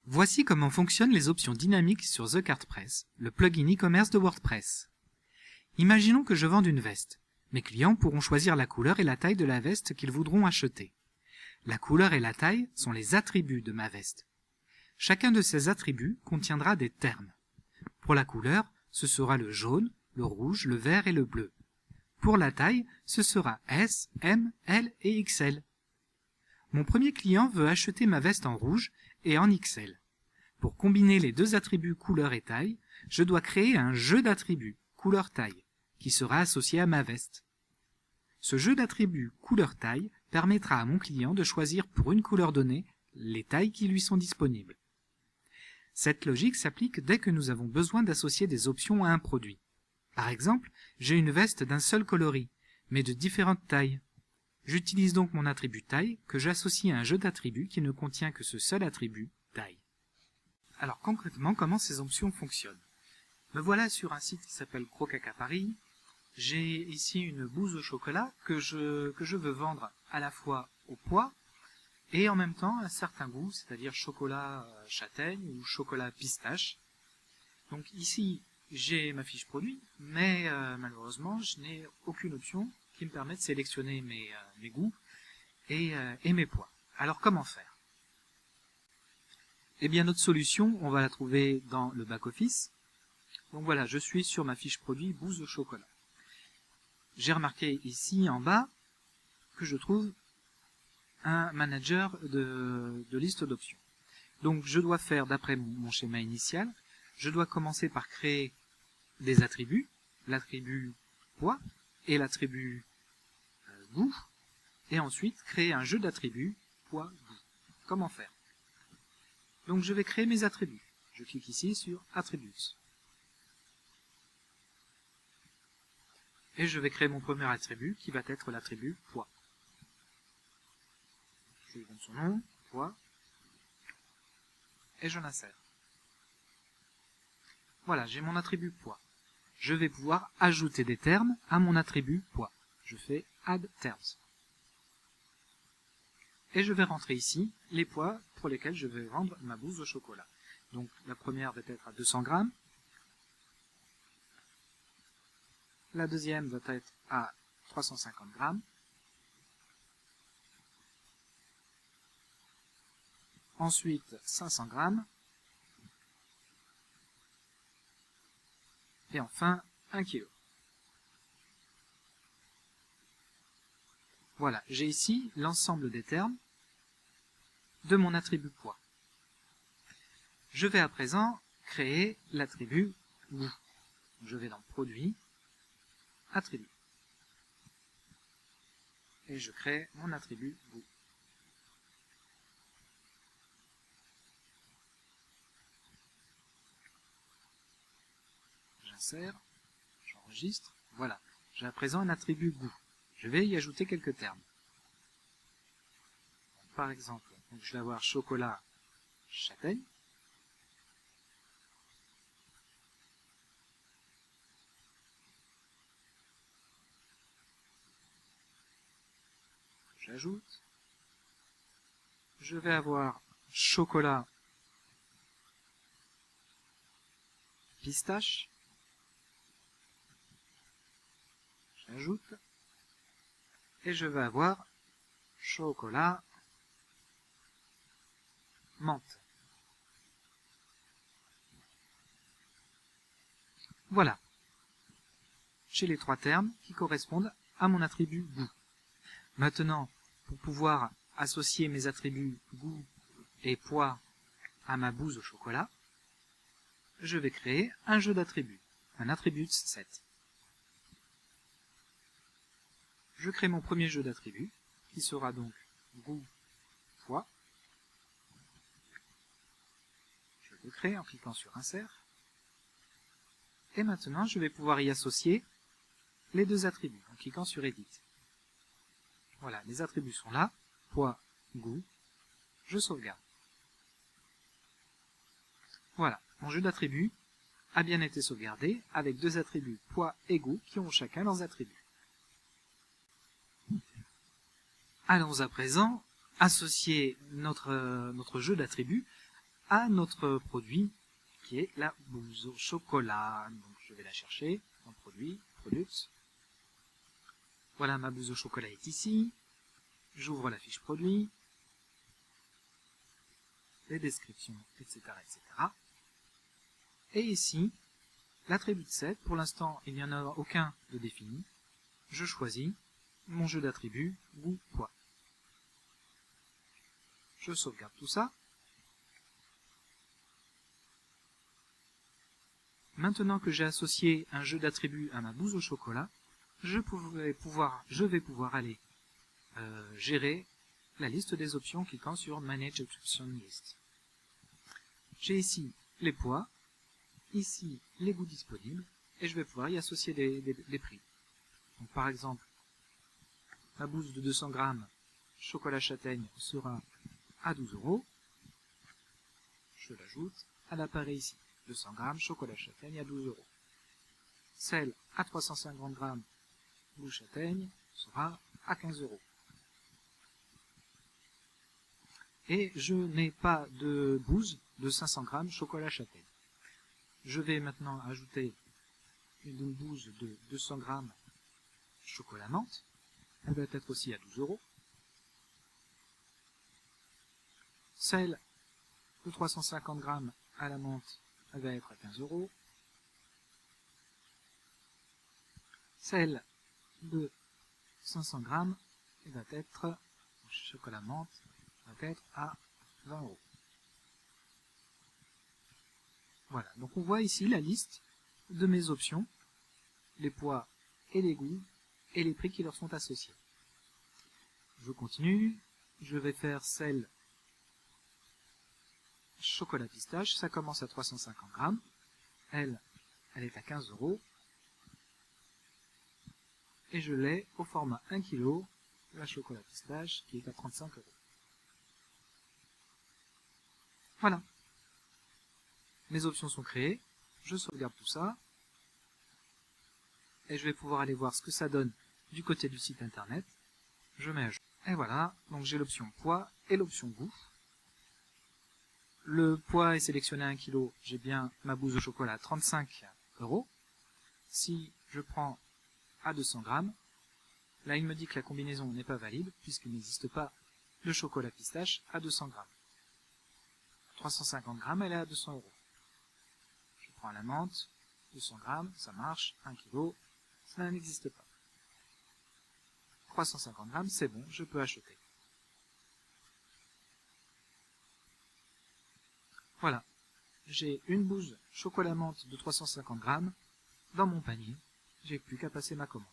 Voici comment fonctionnent les options dynamiques sur The Card Press, le plugin e-commerce de WordPress. Imaginons que je vende une veste. Mes clients pourront choisir la couleur et la taille de la veste qu'ils voudront acheter. La couleur et la taille sont les attributs de ma veste. Chacun de ces attributs contiendra des termes. Pour la couleur, ce sera le jaune, le rouge, le vert et le bleu. Pour la taille, ce sera S, M, L et XL. Mon premier client veut acheter ma veste en rouge et en XL. Pour combiner les deux attributs couleur et taille, je dois créer un jeu d'attributs couleur-taille qui sera associé à ma veste. Ce jeu d'attributs couleur-taille permettra à mon client de choisir pour une couleur donnée les tailles qui lui sont disponibles. Cette logique s'applique dès que nous avons besoin d'associer des options à un produit. Par exemple, j'ai une veste d'un seul coloris, mais de différentes tailles. J'utilise donc mon attribut taille que j'associe à un jeu d'attributs qui ne contient que ce seul attribut taille. Alors concrètement, comment ces options fonctionnent? Me voilà sur un site qui s'appelle Crocaca Paris. J'ai ici une bouse au chocolat que je veux vendre à la fois au poids et en même temps un certain goût, c'est-à-dire chocolat châtaigne ou chocolat pistache. Donc ici, j'ai ma fiche produit, mais malheureusement, je n'ai aucune option qui me permet de sélectionner mes goûts et mes poids. Alors comment faire? Eh bien notre solution, on va la trouver dans le back-office. Donc voilà, je suis sur ma fiche produit bouse au chocolat. J'ai remarqué ici en bas que je trouve un manager de liste d'options. Donc je dois faire, d'après mon schéma initial, je dois commencer par créer des attributs, l'attribut poids et l'attribut goût, et ensuite créer un jeu d'attributs poids-goût. Comment faire? Donc je vais créer mes attributs. Je clique ici sur Attributes. Et je vais créer mon premier attribut qui va être l'attribut poids. Je lui donne son nom, poids, et je l'insère. Voilà, j'ai mon attribut poids. Je vais pouvoir ajouter des termes à mon attribut poids. Je fais Add Terms. Et je vais rentrer ici les poids pour lesquels je vais vendre ma bouse au chocolat. Donc la première va être à 200 grammes. La deuxième va être à 350 grammes. Ensuite 500 grammes. Et enfin 1 kg. Voilà, j'ai ici l'ensemble des termes de mon attribut poids. Je vais à présent créer l'attribut goût. Je vais dans Produit, Attribut. Et je crée mon attribut goût. J'insère, j'enregistre. Voilà, j'ai à présent un attribut goût. Je vais y ajouter quelques termes. Par exemple, donc je vais avoir chocolat châtaigne. J'ajoute. Je vais avoir chocolat pistache. J'ajoute. Et je vais avoir chocolat menthe. Voilà. J'ai les trois termes qui correspondent à mon attribut goût. Maintenant, pour pouvoir associer mes attributs goût et poids à ma bouse au chocolat, je vais créer un jeu d'attributs, un attribute set. Je crée mon premier jeu d'attributs, qui sera donc goût, poids. Je le crée en cliquant sur Insert. Et maintenant, je vais pouvoir y associer les deux attributs en cliquant sur Edit. Voilà, les attributs sont là, poids, goût, je sauvegarde. Voilà, mon jeu d'attributs a bien été sauvegardé avec deux attributs poids et goût qui ont chacun leurs attributs. Allons à présent associer notre jeu d'attributs à notre produit qui est la bouse au chocolat. Donc je vais la chercher en produit, product. Voilà, ma bouse au chocolat est ici. J'ouvre la fiche produit, les descriptions, etc., etc. Et ici, l'attribut de set, pour l'instant, il n'y en a aucun de défini. Je choisis mon jeu d'attributs, goût, poids. Je sauvegarde tout ça. Maintenant que j'ai associé un jeu d'attributs à ma bouse au chocolat, je vais pouvoir aller gérer la liste des options en cliquant sur Manage Option List. J'ai ici les poids, ici les goûts disponibles, et je vais pouvoir y associer des prix. Donc, par exemple, ma bouse de 200 grammes chocolat châtaigne sera à 12 €. Je l'ajoute à l'appareil ici. 200 grammes chocolat châtaigne à 12 €. Celle à 350 grammes bouse châtaigne sera à 15 €. Et je n'ai pas de bouse de 500 grammes chocolat châtaigne. Je vais maintenant ajouter une bouse de 200 grammes chocolat menthe. Elle va être aussi à 12 €. Celle de 350 grammes à la menthe, elle va être à 15 €. Celle de 500 grammes, elle va être chocolat menthe, va être à 20 €. Voilà, donc on voit ici la liste de mes options, les poids et les goûts, et les prix qui leur sont associés. Je continue, je vais faire celle chocolat pistache, ça commence à 350 grammes, elle est à 15 €, et je l'ai au format 1 kg, la chocolat pistache qui est à 35 €. Voilà. Mes options sont créées, je sauvegarde tout ça, et je vais pouvoir aller voir ce que ça donne du côté du site internet. Je mets à jour. Et voilà, donc j'ai l'option poids et l'option goût. Le poids est sélectionné à 1 kg, j'ai bien ma bouse au chocolat à 35 €. Si je prends à 200 grammes, là il me dit que la combinaison n'est pas valide, puisqu'il n'existe pas de chocolat pistache à 200 grammes. 350 grammes, elle est à 200 €. Je prends la menthe, 200 grammes, ça marche, 1 kg, cela n'existe pas. 350 grammes, c'est bon, je peux acheter. Voilà, j'ai une bouse chocolat menthe de 350 grammes dans mon panier, j'ai plus qu'à passer ma commande.